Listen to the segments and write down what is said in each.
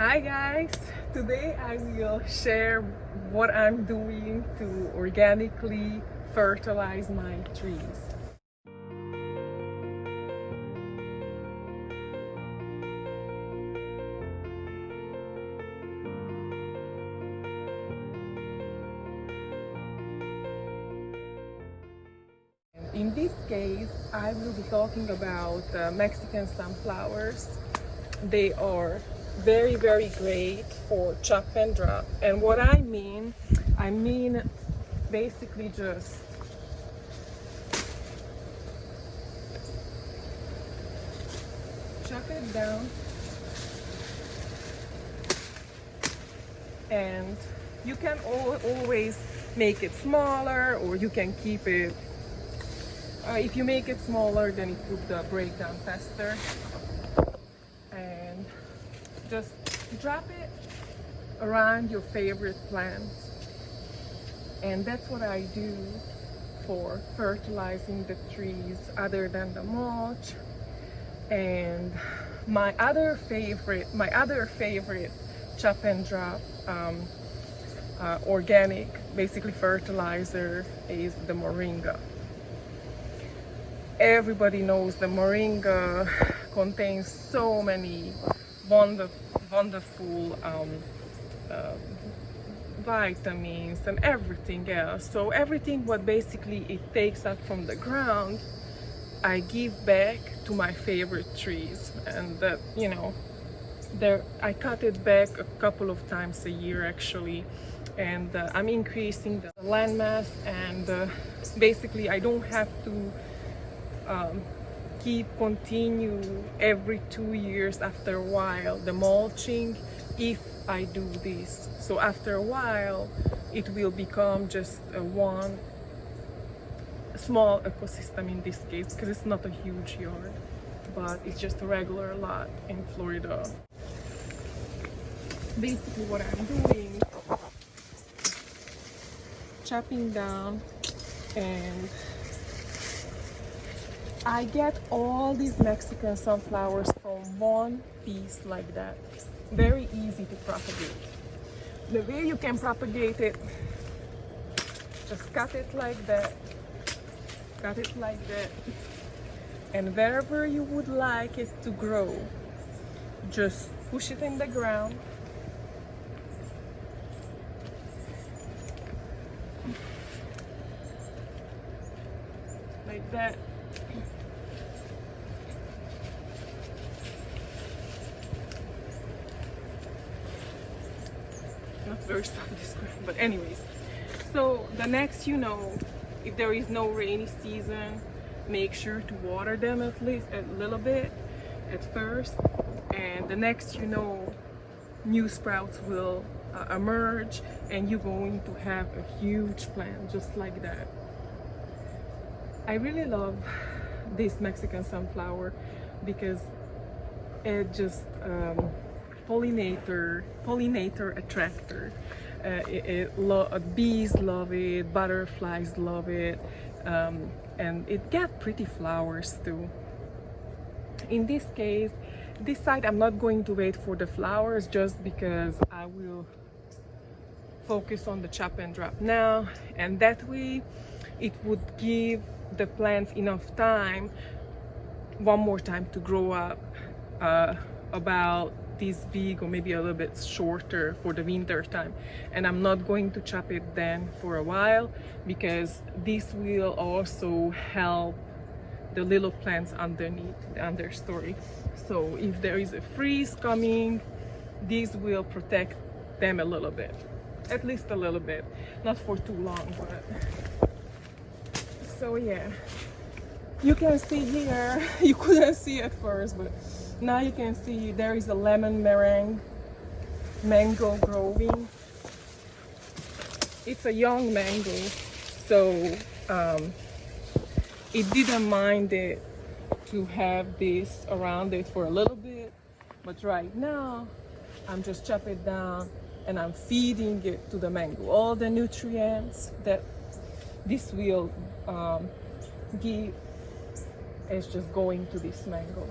Hi guys, today I will share what I'm doing to organically fertilize my trees. In this case, I will be talking about Mexican sunflowers. They are very great for chop and drop. And what I mean basically just chop it down and you can always make it smaller, or you can keep it. If you make it smaller, then it would break down faster. And just drop it around your favorite plants. And that's what I do for fertilizing the trees, other than the mulch. And my other favorite chop and drop organic, basically fertilizer, is the moringa. Everybody knows the moringa contains so many wonderful vitamins and everything else. So everything what basically it takes up from the ground, I give back to my favorite trees. And that, I cut it back a couple of times a year actually. And I'm increasing the land mass, and basically I don't have to continue every 2 years after a while the mulching if I do this. So after a while it will become just one small ecosystem in this case, because it's not a huge yard, but it's just a regular lot in Florida. Basically what I'm doing, chopping down, and I get all these Mexican sunflowers from one piece like that. Very easy to propagate. The way you can propagate it, just cut it like that, and wherever you would like it to grow, just push it in the ground. Like that. Not very self-described, but anyways. So the next, if there is no rainy season, make sure to water them at least a little bit at first, and the next, new sprouts will emerge, and you're going to have a huge plant just like that. I really love this Mexican sunflower because it just pollinator attractor. Bees love it, butterflies love it, and it gets pretty flowers too. In this case, this side I'm not going to wait for the flowers, just because I will focus on the chop and drop now, and that way it would give the plants enough time, one more time, to grow up about this big, or maybe a little bit shorter for the winter time. And I'm not going to chop it then for a while, because this will also help the little plants underneath, the understory. So if there is a freeze coming, this will protect them a little bit, at least a little bit, not for too long. But so yeah, you can see here, you couldn't see at first, but now you can see there is a lemon meringue mango growing. It's a young mango, so it didn't mind it to have this around it for a little bit, but right now I'm just chopping it down and I'm feeding it to the mango. All the nutrients that this will give is just going to this mango.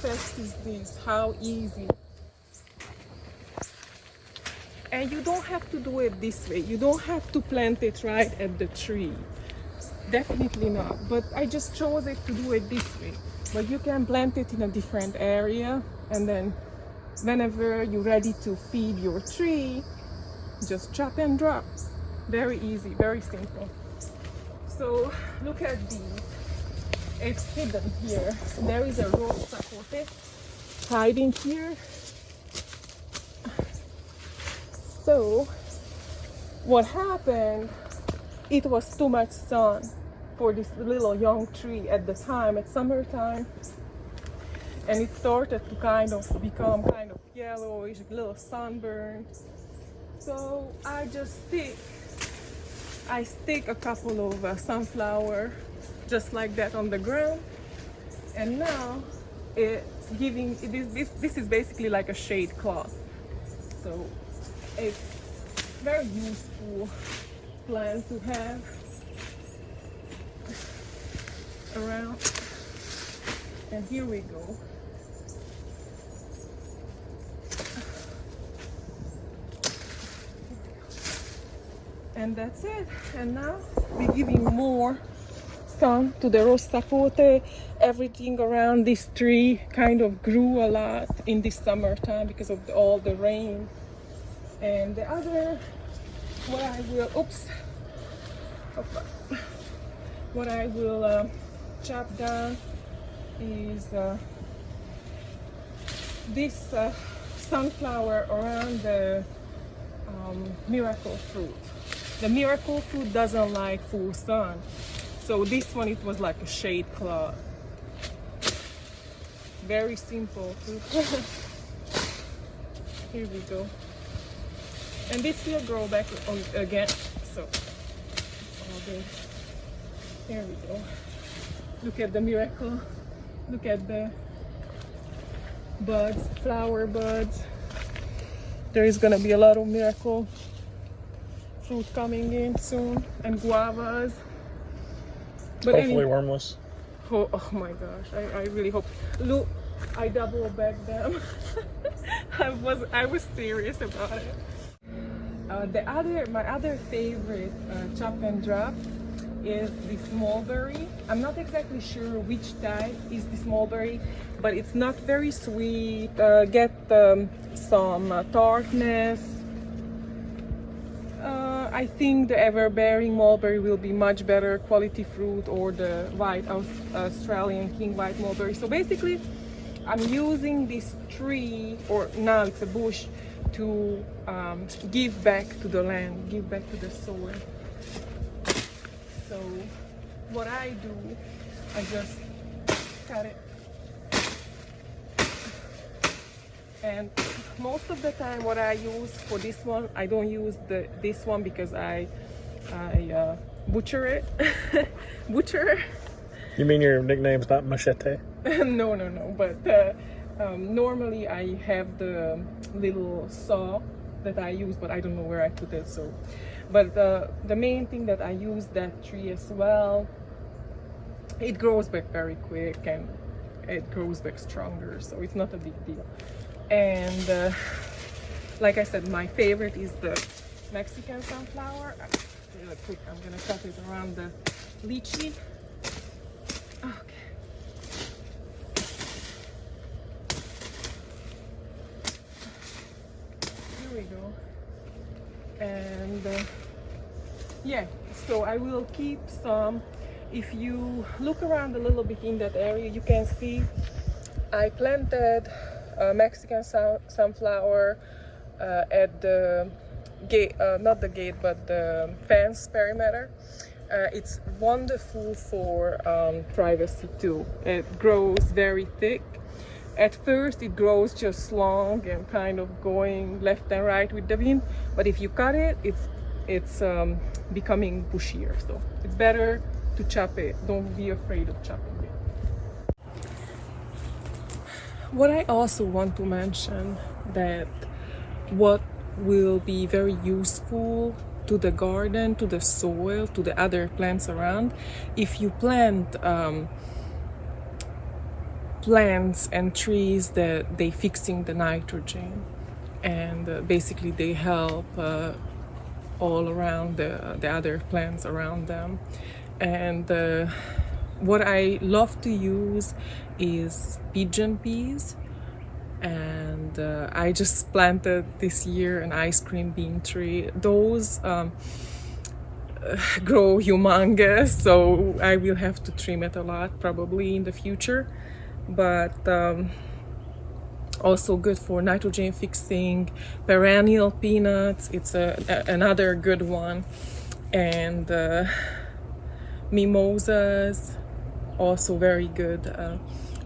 effect is this, how easy. And you don't have to do it this way. You don't have to plant it right at the tree. Definitely not. But I just chose it to do it this way. But you can plant it in a different area, and then whenever you're ready to feed your tree, just chop and drop. Very easy, very simple. So look at these. It's hidden here. There is a rose sapote hiding here. So what happened, it was too much sun for this little young tree at the time, at summertime, and it started to kind of become kind of yellowish, a little sunburned. So I stick a couple of sunflower just like that on the ground, and now this is basically like a shade cloth. So it's very useful plant to have around. And here we go. And that's it. And now we're giving more sun to the rose sapote. Everything around this tree kind of grew a lot in this summertime because of all the rain. And the other, what I will chop down is this sunflower around the miracle fruit. The miracle fruit doesn't like full sun, so this one, it was like a shade cloth. Very simple too. Here we go. And this will grow back again, so all good. Here we go. Look at the miracle. Look at the buds, flower buds. There is gonna be a lot of miracle fruit coming in soon, and guavas. But hopefully wormless. Oh my gosh, I really hope. Look, I double bagged them. I was serious about it. My other favorite chop and drop is this mulberry. I'm not exactly sure which type is this mulberry, but it's not very sweet. Get some tartness. I think the ever-bearing mulberry will be much better quality fruit, or the white Australian king white mulberry. So basically, I'm using this tree, or now it's a bush, to give back to the land, give back to the soil. So what I do, I just cut it. And most of the time what I use for this one, I don't use this one because I butcher it. Butcher. You mean your nickname's not Machete? No, but normally I have the little saw that I use, but I don't know where I put it. So, but the main thing that I use that tree as well, it grows back very quick and it grows back stronger, so it's not a big deal. And like I said, my favorite is the Mexican sunflower. Really quick, I'm gonna cut it around the lychee. Okay. Here we go. And yeah, so I will keep some. If you look around a little bit in that area, you can see I planted Mexican sunflower at the gate, not the gate, but the fence perimeter. It's wonderful for privacy too. It grows very thick. At first it grows just long and kind of going left and right with the wind, but if you cut it, it's becoming bushier. So it's better to chop it. Don't be afraid of chopping it. What I also want to mention, that what will be very useful to the garden, to the soil, to the other plants around, if you plant plants and trees that they fixing the nitrogen, and basically they help all around the other plants around them. And what I love to use is pigeon peas, and I just planted this year an ice cream bean tree. Those grow humongous, so I will have to trim it a lot probably in the future, but also good for nitrogen fixing. Perennial peanuts, it's another good one. And mimosas, also very good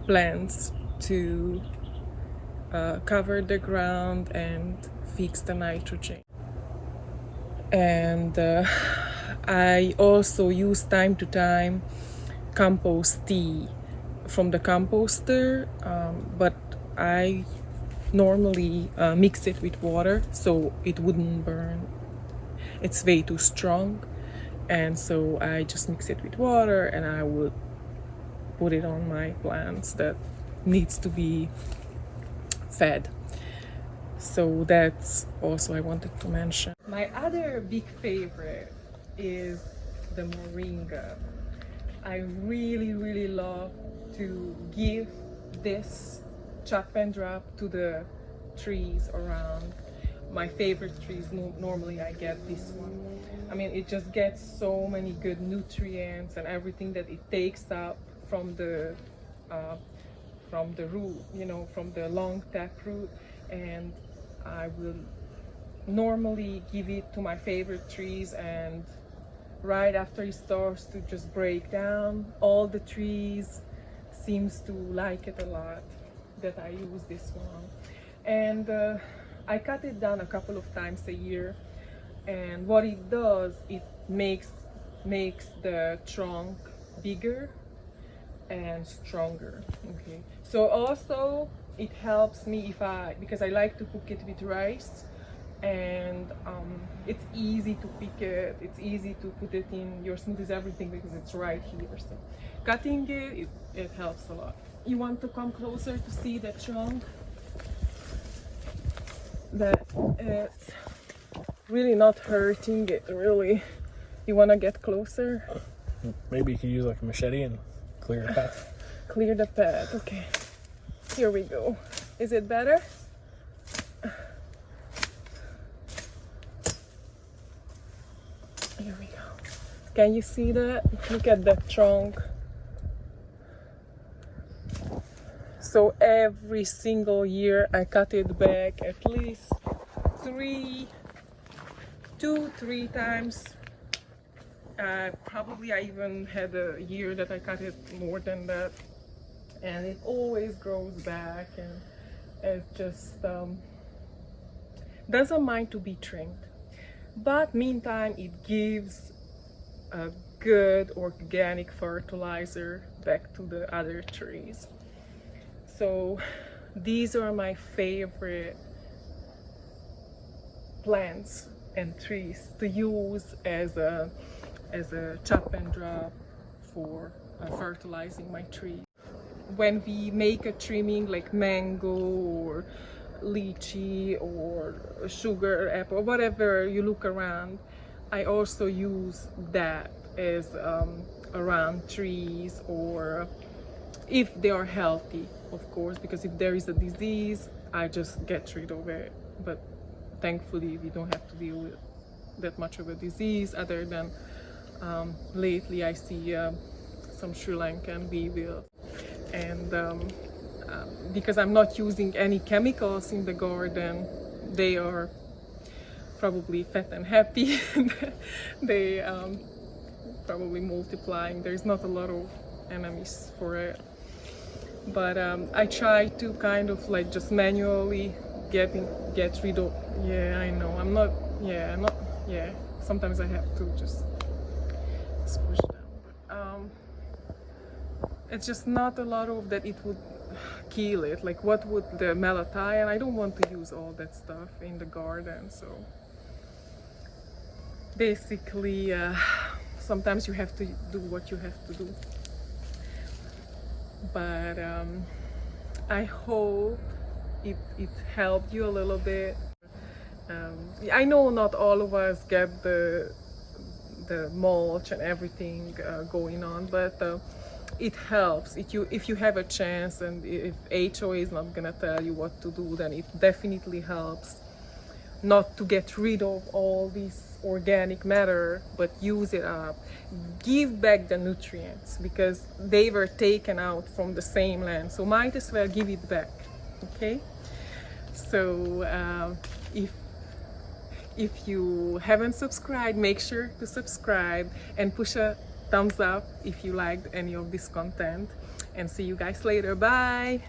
plants to cover the ground and fix the nitrogen. And I also use time to time compost tea from the composter, but I normally mix it with water so it wouldn't burn. It's way too strong, and so I just mix it with water and I would put it on my plants that needs to be fed. So that's also I wanted to mention. My other big favorite is the moringa. I really love to give this chop and drop to the trees around. My favorite trees, normally I get this one. I mean, it just gets so many good nutrients and everything that it takes up from the root, you know, from the long tap root. And I will normally give it to my favorite trees, and right after it starts to just break down, all the trees seems to like it a lot that I use this one. And I cut it down a couple of times a year, and what it does, it makes the trunk bigger and stronger. Okay, so also it helps me because I like to cook it with rice, and it's easy to pick it, it's easy to put it in your smoothies, everything, because it's right here. So cutting it helps a lot. You want to come closer to see the trunk, that it's really not hurting it really. You want to get closer? Maybe you could use like a machete and clear the path. Clear the path. Okay, here we go. Is it better? Here we go. Can you see that? Look at the trunk. So every single year I cut it back at least 2-3 times. Probably I even had a year that I cut it more than that, and it always grows back, and it just doesn't mind to be trimmed. But meantime, it gives a good organic fertilizer back to the other trees. So these are my favorite plants and trees to use as a chop and drop for fertilizing my tree. When we make a trimming like mango or lychee or sugar apple, whatever you look around, I also use that as around trees, or if they are healthy, of course, because if there is a disease, I just get rid of it. But thankfully we don't have to deal with that much of a disease, other than lately I see some Sri Lankan weevil. And because I'm not using any chemicals in the garden, they are probably fat and happy. They probably multiplying. There's not a lot of enemies for it, but I try to kind of like just manually get rid of. Yeah, I know, I'm not, sometimes I have to just squish them, but it's just not a lot of that it would kill it. Like, what would the malathion, I don't want to use all that stuff in the garden. So basically sometimes you have to do what you have to do. But I hope it helped you a little bit. I know not all of us get the mulch and everything going on, but it helps if you have a chance, and if HOA is not gonna tell you what to do, then it definitely helps not to get rid of all this organic matter, but use it up. Give back the nutrients because they were taken out from the same land, so might as well give it back. Okay, so if you haven't subscribed, make sure to subscribe and push a thumbs up if you liked any of this content, and see you guys later. Bye.